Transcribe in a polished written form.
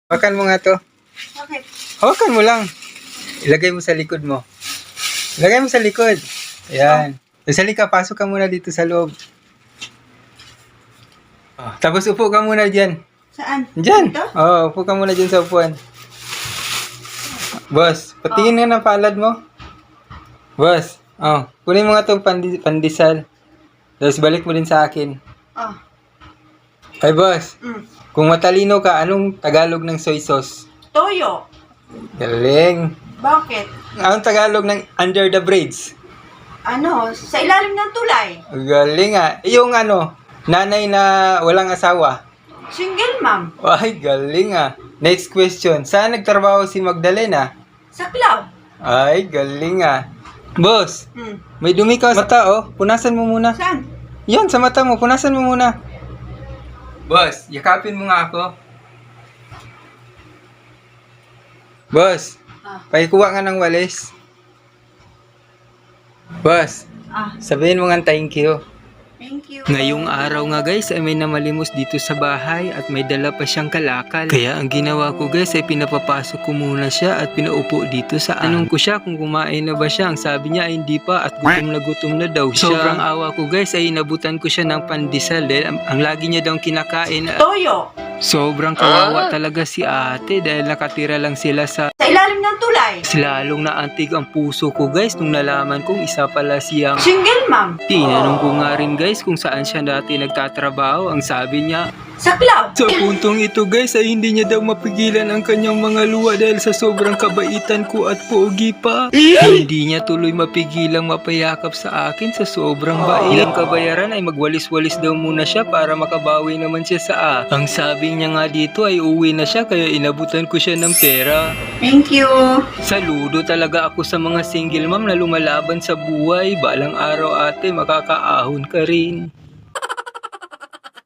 Hawakan mo nga to. Bakit? Hawakan mo lang. Ilagay mo sa likod mo. Ilagay mo sa likod. Ayan. Sali ka, pasok ka muna dito sa loob. Tapos upo ka muna dyan. Saan? Dyan. Dito? Upo ka muna dyan sa upuan. Boss, patingin nga ng palad mo. Boss, kunin mo nga itong pandesal. Tapos balik mo din sa akin. Oh. Ay, boss. Mm. Kung matalino ka, anong Tagalog ng soy sauce? Toyo. Galing. Bakit? Anong Tagalog ng under the bridge? Sa ilalim ng tulay. Galing ah. Yung nanay na walang asawa. Single mom. Ay, galing ah. Next question. Saan nagtrabaho si Magdalena? Sa club. Ay, galing ah. Boss, Mm. may dumi ka sa mata Punasan mo muna. Saan? Yan, sa mata mo. Punasan mo muna. Boss, yakapin mo nga ako. Boss, pakikuha nga ng walis. Boss, sabihin mo nga thank you. Thank you. Ngayong araw nga guys ay may namalimos dito sa bahay at may dala pa siyang kalakal. Kaya ang ginawa ko guys ay pinapapasok ko muna siya at pinaupo dito sa tanong ko siya kung kumain na ba siya. Ang sabi niya ay hindi pa at gutom na daw siya. Sobrang awa ko guys ay inabutan ko siya ng pandesal dahil ang lagi niya daw kinakain. Toyo. Sobrang kawawa talaga si ate dahil nakatira lang sila sa ilalim ng tulay. lalong naantig ang puso ko guys nung nalaman kong isa pala siyang Single mom. tinanong ko nga rin guys kung saan siya dati nagtatrabaho. Ang sabi niya, Sa club. sa puntong ito guys ay hindi niya daw mapigilan ang kanyang mga luha dahil sa sobrang kabaitan ko at pogi pa. Hindi niya tuloy mapigilang mapayakap sa akin sa sobrang bait. Ilang kabayaran ay magwalis-walis daw muna siya para makabawi naman siya sa akin. Ang sabi niya nga dito ay uwi na siya kaya inabutan ko siya ng pera. Thank you. Saludo talaga ako sa mga single mom na lumalaban sa buhay. Balang araw ate makakaahon ka rin.